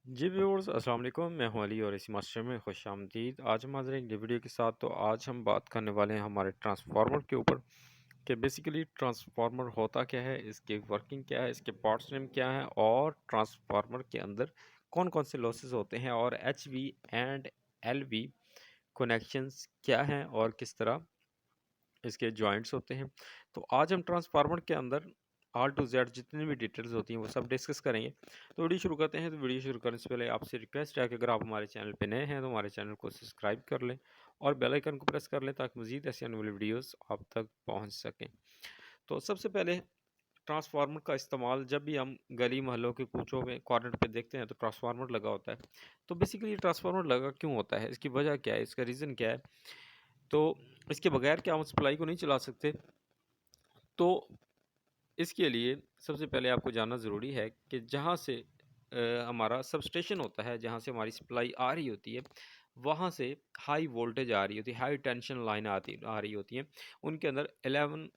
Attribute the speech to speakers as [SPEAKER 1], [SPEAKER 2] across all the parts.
[SPEAKER 1] जी viewers अस्सलाम वालेकुम, मैं हूं अली और इसी मास्टर में खुशामदीद। आज हम हाज़िर हैं एक नई वीडियो के साथ। तो आज हम बात करने वाले हैं हमारे ट्रांसफार्मर के ऊपर कि बेसिकली ट्रांसफार्मर होता क्या है, इसकी वर्किंग क्या है, इसके पार्ट्स नेम क्या है और ट्रांसफार्मर के अंदर कौन कौन से लॉसेस होते हैं और H we and L V connections क्या हैं और किस तरह इसके जॉइंट्स होते हैं। तो आज हम ट्रांसफार्मर के अंदर आर टू जेड जितनी भी डिटेल्स होती हैं वो सब डिस्कस करेंगे। तो वीडियो शुरू करते हैं। तो वीडियो शुरू करने से पहले आपसे रिक्वेस्ट है कि अगर आप हमारे चैनल पे नए हैं तो हमारे चैनल को सब्सक्राइब कर लें और बेल आइकन को प्रेस कर लें ताकि मज़ीद ऐसी आने वाली वीडियोस आप तक पहुंच सकें। तो सबसे पहले ट्रांसफार्मर का इस्तेमाल जब भी हम गली मोहल्लों के कूचों में कॉर्नर पे देखते हैं तो ट्रांसफार्मर लगा होता है। तो बेसिकली ट्रांसफार्मर लगा क्यों होता है, इसकी वजह क्या है, इसका रीज़न क्या है। तो इसके बगैर क्या हम सप्लाई को नहीं चला सकते। तो इसके लिए सबसे पहले आपको जानना ज़रूरी है कि जहाँ से हमारा सबस्टेशन होता है, जहाँ से हमारी सप्लाई आ रही होती है, वहाँ से हाई वोल्टेज आ रही होती है, हाई टेंशन लाइन आ रही होती हैं। उनके अंदर 11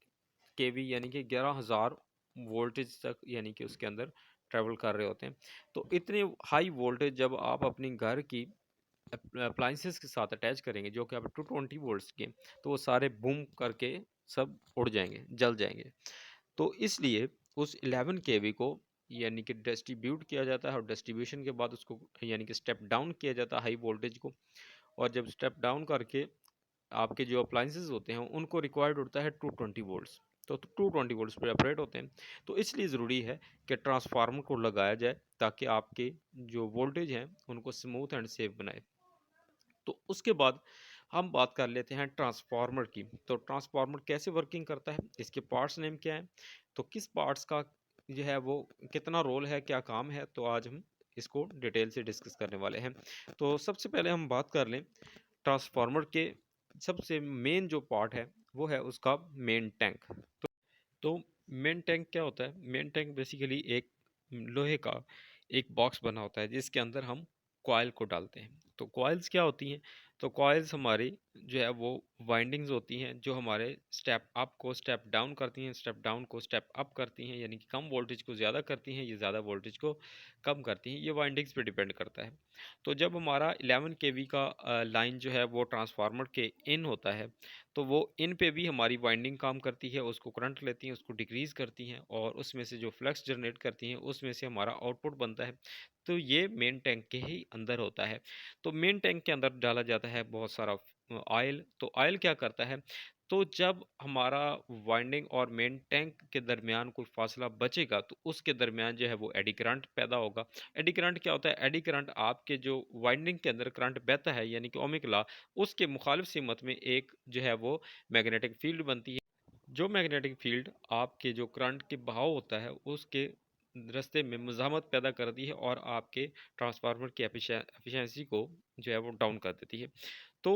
[SPEAKER 1] केवी यानी कि 11,000 वोल्टेज तक यानी कि उसके अंदर ट्रैवल कर रहे होते हैं। तो इतने हाई वोल्टेज जब आप अपनी घर की अप्लाइंसेस के साथ अटैच करेंगे जो कि आप 220 वोल्ट्स के, तो वो सारे बूम करके सब उड़ जाएंगे, जल जाएंगे। तो इसलिए उस 11 केवी को यानी कि डिस्ट्रीब्यूट किया जाता है और डिस्ट्रीब्यूशन के बाद उसको यानी कि स्टेप डाउन किया जाता है हाई वोल्टेज को। और जब स्टेप डाउन करके आपके जो अप्लाइंसेस होते हैं उनको रिक्वायर्ड होता है 220 वोल्ट्स। तो 220 वोल्ट्स पर ऑपरेट होते हैं। तो इसलिए ज़रूरी है कि ट्रांसफार्मर को लगाया जाए ताकि आपके जो वोल्टेज हैं उनको स्मूथ एंड सेफ बनाए। तो उसके बाद हम बात कर लेते हैं ट्रांसफार्मर की। तो ट्रांसफार्मर कैसे वर्किंग करता है, इसके पार्ट्स नेम क्या है, तो किस पार्ट्स का जो है वो कितना रोल है, क्या काम है, तो आज हम इसको डिटेल से डिस्कस करने वाले हैं। तो सबसे पहले हम बात कर लें ट्रांसफार्मर के सबसे मेन जो पार्ट है वो है उसका मेन टैंक। तो मेन टैंक क्या होता है, मेन टैंक बेसिकली एक लोहे का एक बॉक्स बना होता है जिसके अंदर हम कॉइल को डालते हैं। तो कॉइल्स क्या होती हैं, तो कॉइल्स हमारी जो है वो वाइंडिंग्स होती हैं जो हमारे स्टेप अप को स्टेप डाउन करती हैं, स्टेप डाउन को स्टेप अप करती हैं, यानी कि कम वोल्टेज को ज़्यादा करती हैं, ये ज़्यादा वोल्टेज को कम करती हैं। ये वाइंडिंग्स पे डिपेंड करता है। तो जब हमारा 11 केवी का लाइन जो है वो ट्रांसफार्मर के इन होता है, तो वो इन पे भी हमारी वाइंडिंग काम करती है, उसको करंट लेती हैं, उसको डिक्रीज़ करती हैं और उसमें से जो फ्लक्स जनरेट करती हैं उसमें से हमारा आउटपुट बनता है। तो ये मेन टैंक के ही अंदर होता है। तो मेन टैंक के अंदर डाला जाता है बहुत सारा ऑयल। तो ऑयल क्या करता है, तो जब हमारा वाइंडिंग और मेन टैंक के दरमियान कोई फासला बचेगा तो उसके दरमियान जो है वो एडी करंट पैदा होगा। एडी करंट क्या होता है, एडी करंट आपके जो वाइंडिंग के अंदर करंट बहता है यानी कि ओमिक लॉ, उसके मुखालिफ सिमत में एक जो है वो मैग्नेटिक फील्ड बनती है। जो मैग्नेटिक फील्ड आपके जो करंट के बहाव होता है उसके रास्ते में मज़ामत पैदा करती है और आपके ट्रांसफार्मर की एफिशिएंसी को जो है वो डाउन कर देती है। तो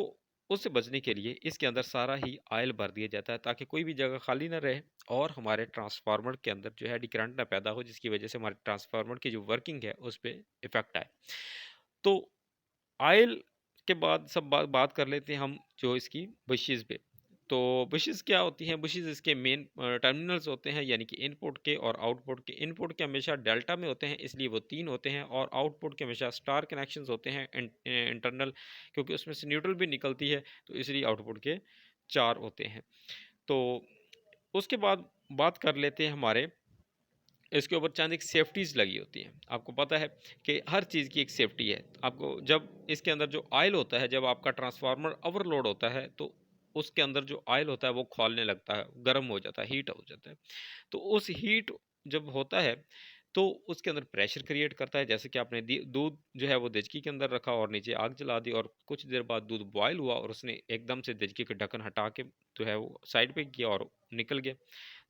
[SPEAKER 1] उससे बचने के लिए इसके अंदर सारा ही ऑयल भर दिया जाता है ताकि कोई भी जगह खाली ना रहे और हमारे ट्रांसफार्मर के अंदर जो है करंट ना पैदा हो, जिसकी वजह से हमारे ट्रांसफार्मर की जो वर्किंग है उस पर इफेक्ट आए। तो ऑयल के बाद सब बात कर लेते हैं हम जो इसकी बुशेस पे। तो बुशेस क्या होती हैं, बुशेस इसके मेन टर्मिनल्स होते हैं यानी कि इनपुट के और आउटपुट के। इनपुट के हमेशा डेल्टा में होते हैं इसलिए वो 3 होते हैं और आउटपुट के हमेशा स्टार कनेक्शंस होते हैं इंटरनल, क्योंकि उसमें से न्यूट्रल भी निकलती है तो इसलिए आउटपुट के 4 होते हैं। तो उसके बाद बात कर लेते हैं हमारे इसके ऊपर चंद एक सेफ्टीज़ लगी होती हैं। आपको पता है कि हर चीज़ की एक सेफ्टी है। आपको जब इसके अंदर जो ऑयल होता है, जब आपका ट्रांसफार्मर ओवरलोड होता है तो उसके अंदर जो ऑयल होता है वो खौलने लगता है, गर्म हो जाता है, हीट हो जाता है। तो उस हीट जब होता है तो उसके अंदर प्रेशर क्रिएट करता है। जैसे कि आपने दूध जो है वो देचकी के अंदर रखा और नीचे आग जला दी और कुछ देर बाद दूध बॉयल हुआ और उसने एकदम से देचकी का ढक्कन हटा के जो है वो साइड पे किया और निकल गया।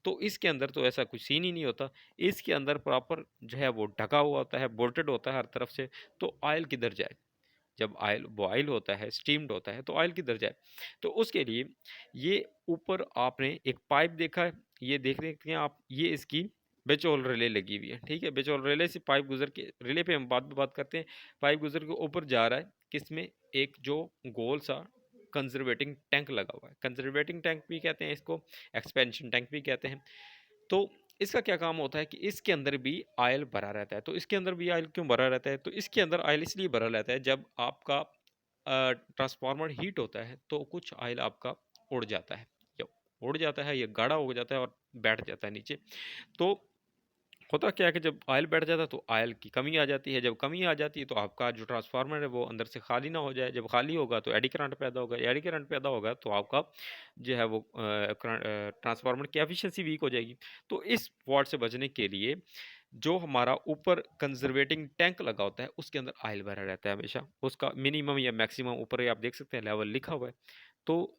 [SPEAKER 1] तो इसके अंदर तो ऐसा कुछ सीन ही नहीं होता। इसके अंदर प्रॉपर जो है वो ढका हुआ होता है, बोल्टेड होता है हर तरफ से। तो ऑयल किधर जाए, जब ऑयल बॉयल होता है, स्टीम्ड होता है, तो ऑयल किधर जाए। तो उसके लिए ये ऊपर आपने एक पाइप देखा है, ये देख सकते हैं आप, ये इसकी बेचोल रिले लगी हुई है। ठीक है, बेचोल रिले से पाइप गुजर के, रिले पे हम बाद में बात करते हैं, पाइप गुजर के ऊपर जा रहा है किसमें, एक जो गोल सा कंजर्वेटिंग टैंक लगा हुआ है। कंजर्वेटिंग टैंक भी कहते हैं इसको, एक्सपेंशन टैंक भी कहते हैं। तो इसका क्या काम होता है कि इसके अंदर भी ऑयल भरा रहता है। तो इसके अंदर भी ऑयल क्यों भरा रहता है? तो इसके अंदर ऑयल इसलिए भरा रहता है, जब आपका ट्रांसफार्मर हीट होता है तो कुछ ऑयल आपका उड़ जाता है, या उड़ जाता है या गाढ़ा हो जाता है और बैठ जाता है नीचे। तो होता क्या है कि जब ऑयल बैठ जाता है तो ऑयल की कमी आ जाती है। जब कमी आ जाती है तो आपका जो ट्रांसफार्मर है वो अंदर से खाली ना हो जाए। जब खाली होगा तो एडी करंट पैदा होगा, एडी करंट पैदा होगा तो आपका जो है वो ट्रांसफार्मर की एफिशिएंसी वीक हो जाएगी। तो इस फॉल्ट से बचने के लिए जो हमारा ऊपर कंजर्वेटिंग टैंक लगा होता है उसके अंदर ऑयल भरा रहता है हमेशा। उसका मिनिमम या मैक्सिमम ऊपर आप देख सकते हैं लेवल लिखा हुआ है। तो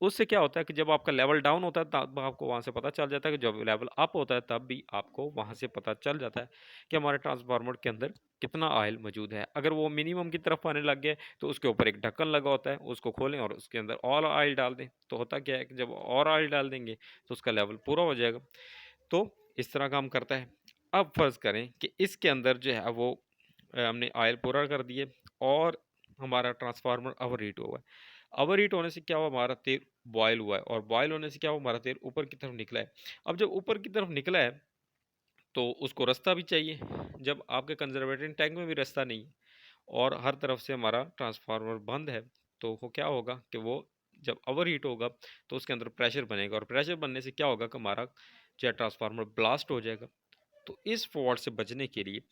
[SPEAKER 1] उससे क्या होता है कि जब आपका लेवल डाउन होता है तब आपको वहाँ से पता चल जाता है, कि जब लेवल अप होता है तब भी आपको वहाँ से पता चल जाता है कि हमारे ट्रांसफार्मर के अंदर कितना ऑयल मौजूद है। अगर वो मिनिमम की तरफ आने लग गया तो उसके ऊपर एक ढक्कन लगा होता है, उसको खोलें और उसके अंदर और ऑयल डाल दें। तो होता क्या है कि जब और ऑयल डाल देंगे तो उसका लेवल पूरा हो जाएगा। तो इस तरह काम करता है। अब फर्ज करें कि इसके अंदर जो है वो हमने ऑयल पूरा कर दिए और हमारा ट्रांसफार्मर ओवर हीट हुआ है। ओवर हीट होने से क्या हुआ, हमारा तेल बॉयल हुआ है, और बॉयल होने से क्या हुआ, हमारा तेल ऊपर की तरफ निकला है। अब जब ऊपर की तरफ निकला है तो उसको रास्ता भी चाहिए। जब आपके कंजर्वेटिंग टैंक में भी रास्ता नहीं है और हर तरफ से हमारा ट्रांसफार्मर बंद है, तो वो क्या होगा कि वो जब ओवर हीट होगा तो उसके अंदर प्रेशर बनेगा, और प्रेशर बनने से क्या होगा कि हमारा जो ट्रांसफार्मर ब्लास्ट हो जाएगा। तो इस फॉल्ट से बचने के लिए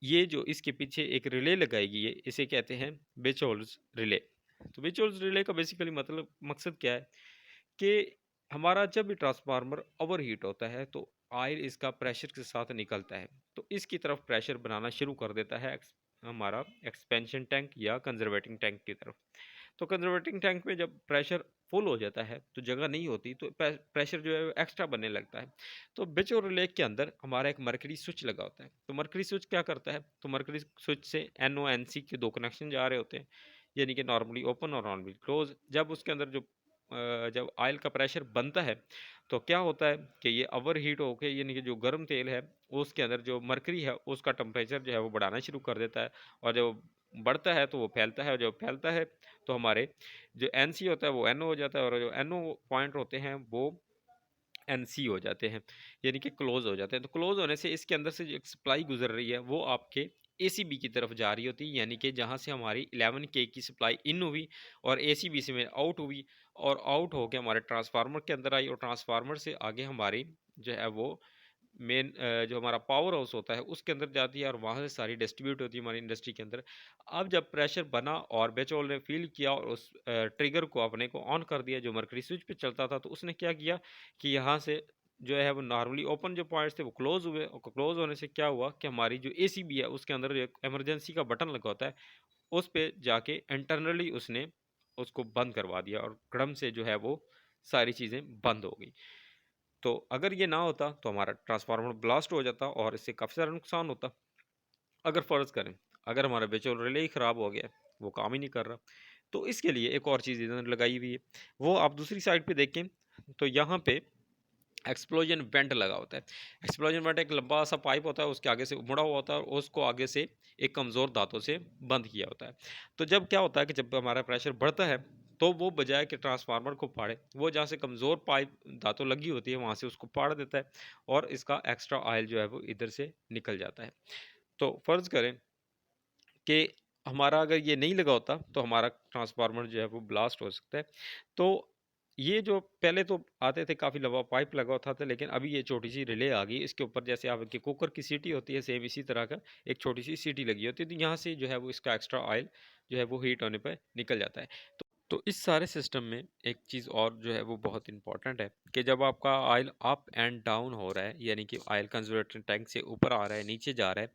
[SPEAKER 1] ये जो इसके पीछे एक रिले लगाएगी, ये इसे कहते हैं बेचोल्स रिले। तो बेचोल्स रिले का बेसिकली मतलब मकसद क्या है कि हमारा जब भी ट्रांसफार्मर ओवर हीट होता है तो ऑयल इसका प्रेशर के साथ निकलता है, तो इसकी तरफ प्रेशर बनाना शुरू कर देता है हमारा एक्सपेंशन टैंक या कंजर्वेटिंग टैंक की तरफ। तो कंजर्वेटिंग टैंक में जब प्रेशर फुल हो जाता है तो जगह नहीं होती, तो प्रेशर जो है एक्स्ट्रा बनने लगता है। तो बिच और रिले के अंदर हमारा एक मरकरी स्विच लगा होता है। तो मरकरी स्विच क्या करता है, तो मरकरी स्विच से NO NC के दो कनेक्शन जा रहे होते हैं, यानी कि नॉर्मली ओपन और नॉर्मली क्लोज। जब उसके अंदर जो जब ऑयल का प्रेशर बनता है तो क्या होता है कि ये ओवर हीट होकर, यानी कि जो गर्म तेल है उसके अंदर जो मरकरी है उसका टेम्परेचर जो है वो बढ़ाना शुरू कर देता है, और जब बढ़ता है तो वो फैलता है, और जब फैलता है तो हमारे जो NC होता है वो NO हो जाता है, और जो NO पॉइंट होते हैं वो NC हो जाते हैं, यानी कि क्लोज हो जाते हैं। तो क्लोज होने से इसके अंदर से जो एक सप्लाई गुजर रही है वो आपके ACB की तरफ जा रही होती है, यानी कि जहाँ से हमारी 11K की सप्लाई इन हुई और ACB से में आउट हुई, और आउट होकर हमारे ट्रांसफार्मर के अंदर आई, और ट्रांसफार्मर से आगे हमारी जो है वो मेन जो हमारा पावर हाउस होता है उसके अंदर जाती है, और वहाँ से सारी डिस्ट्रीब्यूट होती है हमारी इंडस्ट्री के अंदर। अब जब प्रेशर बना और बेचोल ने फील किया और उस ट्रिगर को अपने को ऑन कर दिया जो मरकरी स्विच पे चलता था, तो उसने क्या किया कि यहाँ से जो है वो नॉर्मली ओपन जो पॉइंट्स थे वो क्लोज हुए, और क्लोज होने से क्या हुआ कि हमारी जो ACB है उसके अंदर जो एक इमरजेंसी का बटन लगा होता है उस पे जाके इंटरनली उसने उसको बंद करवा दिया, और क्रम से जो है वो सारी चीज़ें बंद हो गई। तो अगर ये ना होता तो हमारा ट्रांसफार्मर ब्लास्ट हो जाता और इससे काफ़ी सारा नुकसान होता। अगर फ़र्ज़ करें, अगर हमारा बेचोल रिले ही ख़राब हो गया, वो काम ही नहीं कर रहा, तो इसके लिए एक और चीज़ इन्होंने लगाई हुई है। वो आप दूसरी साइड पे देखें तो यहाँ पे एक्सप्लोजन वेंट लगा होता है। एक्सप्लोजन वेंट एक लंबा सा पाइप होता है, उसके आगे से मुड़ा हुआ होता है, और उसको आगे से एक कमज़ोर धातु से बंद किया होता है। तो जब क्या होता है कि जब हमारा प्रेशर बढ़ता है तो वो बजाय कि ट्रांसफार्मर को फाड़े, वो जहाँ से कमज़ोर पाइप धातु लगी होती है वहाँ से उसको फाड़ देता है, और इसका एक्स्ट्रा ऑयल जो है वो इधर से निकल जाता है। तो फ़र्ज़ करें कि हमारा अगर ये नहीं लगा होता तो हमारा ट्रांसफार्मर जो है वो ब्लास्ट हो सकता है। तो ये जो पहले तो आते थे काफ़ी लंबा पाइप लगा होता था, लेकिन अभी ये छोटी सी रिले आ गई, इसके ऊपर जैसे आपकी कुकर की सीटी होती है सेम इसी तरह का एक छोटी सी सीटी लगी होती है, तो यहाँ से जो है वो इसका एक्स्ट्रा ऑयल जो है वो हीट होने पर निकल जाता है। तो इस सारे सिस्टम में एक चीज़ और जो है वो बहुत इंपॉर्टेंट है कि जब आपका ऑयल अप एंड डाउन हो रहा है, यानी कि ऑयल कंजर्वेटर टैंक से ऊपर आ रहा है नीचे जा रहा है,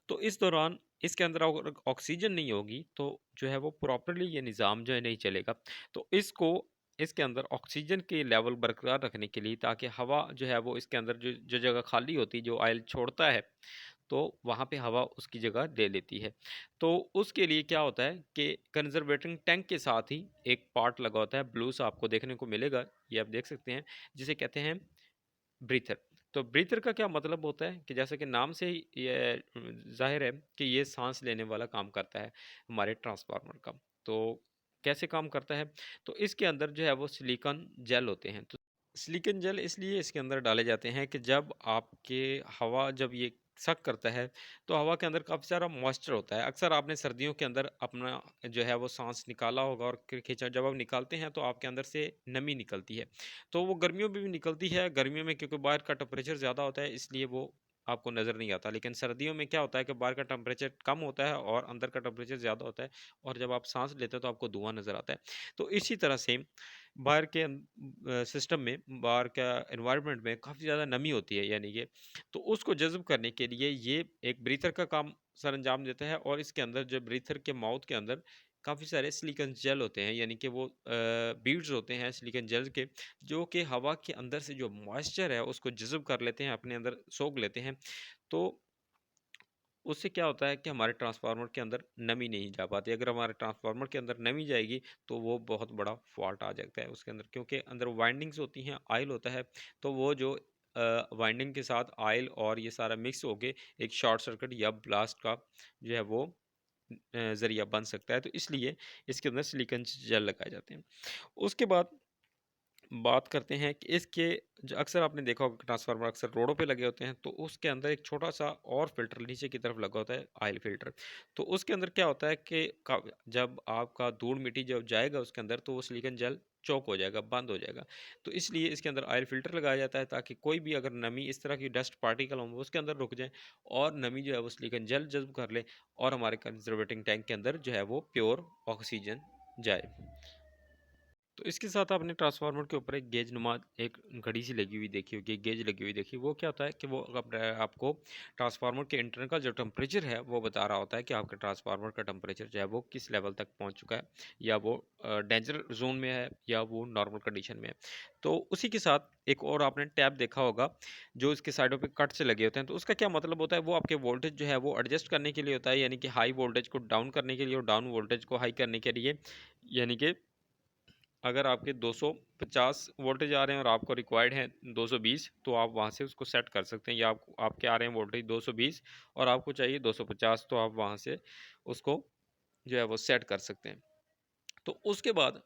[SPEAKER 1] तो इस दौरान इसके अंदर अगर ऑक्सीजन नहीं होगी तो जो है वो प्रॉपरली ये निज़ाम जो है नहीं चलेगा। तो इसको इसके अंदर ऑक्सीजन के लेवल बरकरार रखने के लिए, ताकि हवा जो है वो इसके अंदर जो जो जगह खाली होती है जो ऑयल छोड़ता है तो वहाँ पे हवा उसकी जगह ले लेती है। तो उसके लिए क्या होता है कि कंजर्वेटिंग टैंक के साथ ही एक पार्ट लगा होता है, ब्लू सा आपको देखने को मिलेगा, ये आप देख सकते हैं, जिसे कहते हैं ब्रीथर। तो ब्रीथर का क्या मतलब होता है कि जैसे कि नाम से ही ये ज़ाहिर है कि ये साँस लेने वाला काम करता है हमारे ट्रांसफार्मर का। तो कैसे काम करता है? तो इसके अंदर जो है वो सिलिकॉन जेल होते हैं। तो सिलिकॉन जेल इसलिए इसके अंदर डाले जाते हैं कि जब आपके हवा जब ये सक करता है तो हवा के अंदर काफ़ी सारा मॉइस्चर होता है। अक्सर आपने सर्दियों के अंदर अपना जो है वो सांस निकाला होगा और फिर खींचा, जब आप निकालते हैं तो आपके अंदर से नमी निकलती है। तो वो गर्मियों में भी निकलती है, गर्मियों में क्योंकि बाहर का टेम्परेचर ज़्यादा होता है इसलिए वो आपको नज़र नहीं आता। लेकिन सर्दियों में क्या होता है कि बाहर का टेम्परेचर कम होता है और अंदर का टेम्परेचर ज़्यादा होता है, और जब आप सांस लेते हो तो आपको धुआं नज़र आता है। तो इसी तरह से बाहर के सिस्टम में, बाहर का एनवायरनमेंट में काफ़ी ज़्यादा नमी होती है, यानी कि तो उसको जज़्ब करने के लिए ये एक ब्रीथर का काम सरअंजाम देता है, और इसके अंदर जो ब्रीथर के माउथ के अंदर काफ़ी सारे सिलिकॉन जेल होते हैं, यानी कि वो बीड्स होते हैं सिलिकॉन जेल के, जो कि हवा के अंदर से जो मॉइस्चर है उसको जज़्ब कर लेते हैं, अपने अंदर सोख लेते हैं। तो उससे क्या होता है कि हमारे ट्रांसफार्मर के अंदर नमी नहीं जा पाती। अगर हमारे ट्रांसफार्मर के अंदर नमी जाएगी तो वो बहुत बड़ा फॉल्ट आ जाता है उसके अंदर, क्योंकि अंदर वाइंडिंग्स होती हैं, ऑयल होता है। तो वो जो वाइंडिंग के साथ ऑयल और ये सारा मिक्स होके एक शॉर्ट सर्किट या ब्लास्ट का जो है वो ज़रिया बन सकता है। तो इसलिए इसके अंदर सिलिकॉन जेल लगाए जाते हैं। उसके बाद बात करते हैं कि इसके जो अक्सर आपने देखा होगा ट्रांसफार्मर अक्सर रोडों पे लगे होते हैं, तो उसके अंदर एक छोटा सा और फिल्टर नीचे की तरफ लगा होता है, ऑयल फिल्टर। तो उसके अंदर क्या होता है कि जब आपका धूल मिट्टी जब जाएगा उसके अंदर तो वो सिलिकॉन जेल चौक हो जाएगा, बंद हो जाएगा। तो इसलिए इसके अंदर ऑयल फिल्टर लगाया जाता है ताकि कोई भी अगर नमी इस तरह की डस्ट पार्टिकल हो वो उसके अंदर रुक जाए, और नमी जो है वो सिलिकॉन जेल जज्ब कर ले, और हमारे कंजर्वेटिंग टैंक के अंदर जो है वो प्योर ऑक्सीजन जाए। तो इसके साथ आपने ट्रांसफार्मर के ऊपर एक गेज नुमा एक घड़ी सी लगी हुई देखी होगी, गेज लगी हुई देखी। वो क्या होता है कि वो आपको ट्रांसफार्मर के इंटरनल का जो टेम्परेचर है वो बता रहा होता है कि आपके ट्रांसफार्मर का टेम्परेचर जो है वो किस लेवल तक पहुंच चुका है, या वो डेंजर जोन में है या वो नॉर्मल कंडीशन में है। तो उसी के साथ एक और आपने टैब देखा होगा जो इसके साइडों पे कट से लगे होते हैं। तो उसका क्या मतलब होता है, वो आपके वोल्टेज जो है वो एडजस्ट करने के लिए होता है, यानी कि हाई वोल्टेज को डाउन करने के लिए और डाउन वोल्टेज को हाई करने के लिए। यानी कि अगर आपके 250 वोल्टेज आ रहे हैं और आपको रिक्वायर्ड है 220, तो आप वहाँ से उसको सेट कर सकते हैं, या आपके आ रहे हैं वोल्टेज 220 और आपको चाहिए 250, तो आप वहाँ से उसको जो है वो सेट कर सकते हैं। तो उसके बाद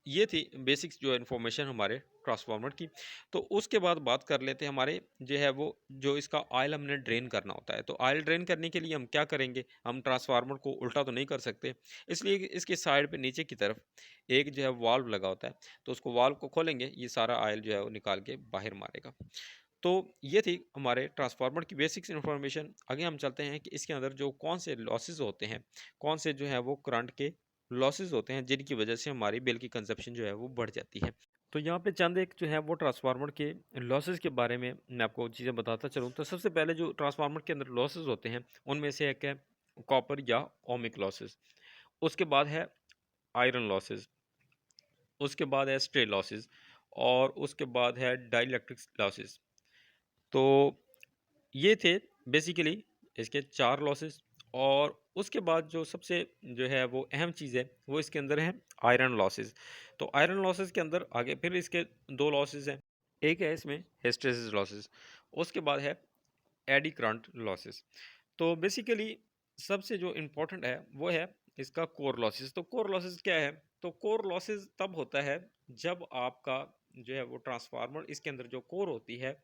[SPEAKER 1] ये थी बेसिक्स जो इन्फॉर्मेशन हमारे ट्रांसफार्मर की। तो उसके बाद बात कर लेते हैं हमारे जो है वो जो इसका ऑयल हमने ड्रेन करना होता है। तो ऑयल ड्रेन करने के लिए हम क्या करेंगे, हम ट्रांसफार्मर को उल्टा तो नहीं कर सकते, इसलिए इसके साइड पे नीचे की तरफ एक जो है वाल्व लगा होता है। तो उसको वाल्व को खोलेंगे, ये सारा ऑयल जो है वो निकाल के बाहर मारेगा। तो ये थी हमारे ट्रांसफार्मर की बेसिक्स इन्फॉर्मेशन। आगे हम चलते हैं कि इसके अंदर जो कौन से लॉसेस होते हैं, कौन से जो है वो करंट के लॉसेस होते हैं जिनकी वजह से हमारी बिल की कंजप्शन जो है वो बढ़ जाती है। तो यहाँ पे चंद एक जो है वो ट्रांसफार्मर के लॉसेस के बारे में मैं आपको चीज़ें बताता चलूँ। तो सबसे पहले जो ट्रांसफार्मर के अंदर लॉसेस होते हैं उनमें से एक है कॉपर या ओमिक लॉसेस। उसके बाद है आयरन लॉसेस। उसके बाद है स्ट्रे लॉसेस। और उसके बाद है डाइलेक्ट्रिक लॉसेस। तो ये थे बेसिकली इसके 4 लॉसेस। और उसके बाद जो सबसे जो है वो अहम चीज़ है वो इसके अंदर है आयरन लॉसेस। तो आयरन लॉसेस के अंदर आगे फिर इसके 2 लॉसेस हैं। एक है इसमें हिस्टैरिसीस लॉसेस, उसके बाद है एडी करंट लॉसेस। तो बेसिकली सबसे जो इम्पोर्टेंट है वो है इसका कोर लॉसेस। तो कोर लॉसेस क्या है, तो कोर लॉसेस तब होता है जब आपका जो है वो ट्रांसफार्मर इसके अंदर जो कोर होती है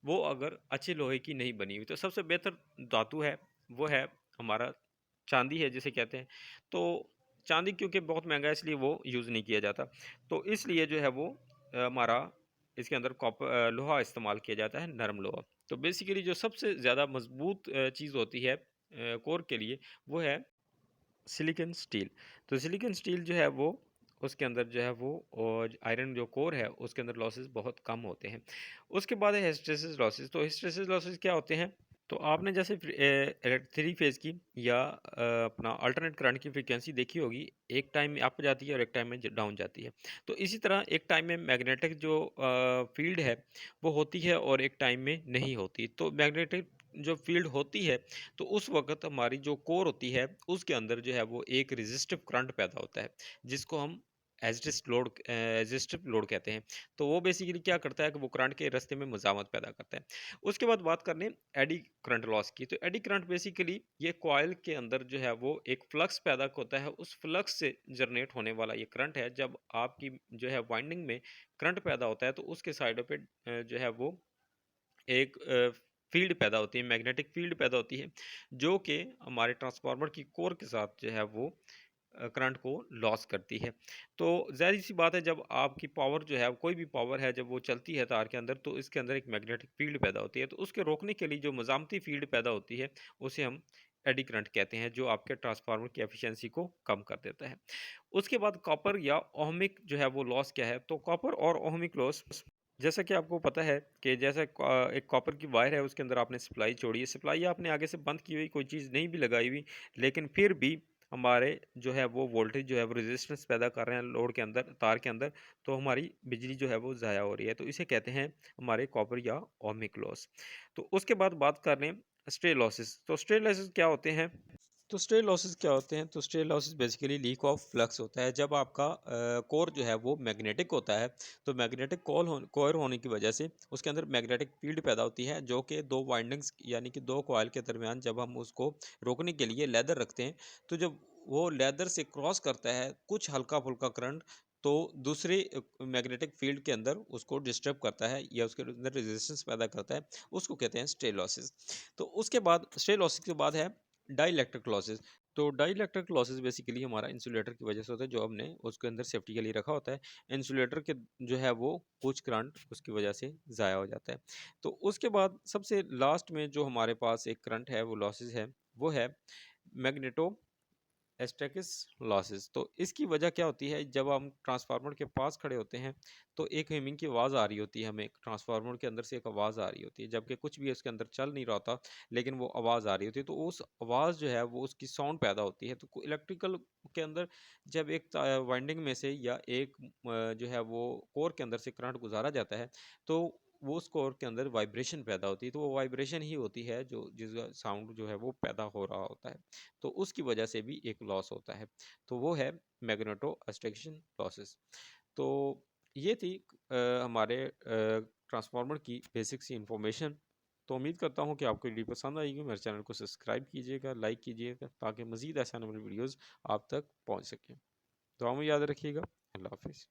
[SPEAKER 1] वो अगर अच्छे लोहे की नहीं बनी हुई। तो सबसे बेहतर धातु है वो है हमारा चांदी है जिसे कहते हैं। तो चांदी क्योंकि बहुत महंगा है इसलिए वो यूज़ नहीं किया जाता। तो इसलिए जो है वो हमारा इसके अंदर लोहा इस्तेमाल किया जाता है, नरम लोहा। तो बेसिकली जो सबसे ज़्यादा मजबूत चीज़ होती है कोर के लिए वो है सिलिकॉन स्टील। तो सिलिकॉन स्टील जो है वो उसके अंदर जो है वो और आयरन जो कोर है उसके अंदर लॉसेस बहुत कम होते हैं। उसके बाद है हिस्टैरिसीस लॉसेस। तो हिस्टैरिसीस लॉसेस क्या होते हैं, तो आपने जैसे 3 फेज़ की या अपना अल्टरनेट करंट की फ्रीक्वेंसी देखी होगी, एक टाइम में अप जाती है और एक टाइम में डाउन जाती है। तो इसी तरह एक टाइम में मैग्नेटिक जो फील्ड है वो होती है और एक टाइम में नहीं होती। तो मैग्नेटिक जो फील्ड होती है तो उस वक्त हमारी जो कोर होती है उसके अंदर जो है वो एक रेजिस्टिव करंट पैदा होता है जिसको हम एजिस्टिव लोड कहते हैं। तो वो बेसिकली क्या करता है कि वो करंट के रास्ते में मज़ामत पैदा करता है। उसके बाद बात कर लें एडी करंट लॉस की, तो एडी करंट बेसिकली ये कॉइल के अंदर जो है वो एक फ्लक्स पैदा होता है, उस फ्लक्स से जनरेट होने वाला ये करंट है। जब आपकी जो है वाइंडिंग में करंट पैदा होता है तो उसके साइडों पे जो है वो एक फील्ड पैदा होती है, मैग्नेटिक फील्ड पैदा होती है, जो कि हमारे ट्रांसफार्मर की कोर के साथ जो है वो करंट को लॉस करती है। तो ज़ाहिर सी बात है, जब आपकी पावर जो है कोई भी पावर है जब वो चलती है तार के अंदर, तो इसके अंदर एक मैग्नेटिक फील्ड पैदा होती है। तो उसके रोकने के लिए जो मज़ामती फील्ड पैदा होती है उसे हम एडी करंट कहते हैं, जो आपके ट्रांसफार्मर की एफिशिएंसी को कम कर देता है। उसके बाद कॉपर या ओहमिक जो है वो लॉस क्या है, तो कॉपर और ओहमिक लॉस जैसा कि आपको पता है कि जैसे एक कॉपर की वायर है, उसके अंदर आपने सप्लाई छोड़ी है, सप्लाई आपने आगे से बंद की हुई, कोई चीज़ नहीं भी लगाई हुई, लेकिन फिर भी हमारे जो है वो वोल्टेज जो है वो रेजिस्टेंस पैदा कर रहे हैं लोड के अंदर, तार के अंदर, तो हमारी बिजली जो है वो ज़ाया हो रही है। तो इसे कहते हैं हमारे कॉपर या ओहमिक लॉस। तो उसके बाद बात कर लें स्ट्रे लॉसेस। तो स्ट्रे लॉसेस क्या होते हैं? तो स्ट्रे लॉसेस क्या होते हैं? तो stray losses basically leak of flux होता है। जब आपका कोर जो है वो मैग्नेटिक होता है, तो मैग्नेटिक कोर होने की वजह से उसके अंदर मैग्नेटिक फील्ड पैदा होती है, जो कि दो वाइंडिंग्स यानी कि दो कॉइल के दरमियान जब हम उसको रोकने के लिए लेदर रखते हैं, तो जब वो लेदर से क्रॉस करता है कुछ हल्का फुल्का करंट, तो दूसरे मैग्नेटिक फील्ड के अंदर उसको डिस्टर्ब करता है या उसके अंदर रेजिस्टेंस पैदा करता है, उसको कहते हैं स्ट्रे लॉसेस। तो उसके बाद स्ट्रे लॉसेस के बाद है डाइलेक्ट्रिक लॉसेस। तो डाइलेक्ट्रिक लॉसेस बेसिकली हमारा इंसुलेटर की वजह से होता है, जो हमने उसके अंदर सेफ्टी के लिए रखा होता है। इंसुलेटर के जो है वो कुछ करंट उसकी वजह से ज़ाया हो जाता है। तो उसके बाद सबसे लास्ट में जो हमारे पास एक करंट है वो लॉसेस है, वो है मैग्नेटो एस्टेकिस लॉसेस। तो इसकी वजह क्या होती है, जब हम ट्रांसफार्मर के पास खड़े होते हैं तो एक हेमिंग की आवाज़ आ रही होती है, हमें ट्रांसफार्मर के अंदर से एक आवाज़ आ रही होती है, जबकि कुछ भी उसके अंदर चल नहीं रहा होता, लेकिन वो आवाज़ आ रही होती है। तो उस आवाज़ जो है वो उसकी साउंड पैदा होती है। तो इलेक्ट्रिकल के अंदर जब एक वाइंडिंग में से या एक जो है वो कोर के अंदर से करंट गुजारा जाता है, तो वो उस कोर के अंदर वाइब्रेशन पैदा होती है। तो वो वाइब्रेशन ही होती है जो जिसका साउंड जो है वो पैदा हो रहा होता है। तो उसकी वजह से भी एक लॉस होता है, तो वो है मैग्नेटो अस्ट्रक्शन लॉसेस। तो ये थी हमारे ट्रांसफार्मर की बेसिक सी इंफॉर्मेशन। तो उम्मीद करता हूँ कि आपको वीडियो पसंद आएगी। मेरे चैनल को सब्सक्राइब कीजिएगा, लाइक कीजिएगा, ताकि मज़ीद ऐसे आने वाली वीडियोज़ आप तक पहुँच सकें। दुआ में याद रखिएगा। अल्लाह हाफिज़।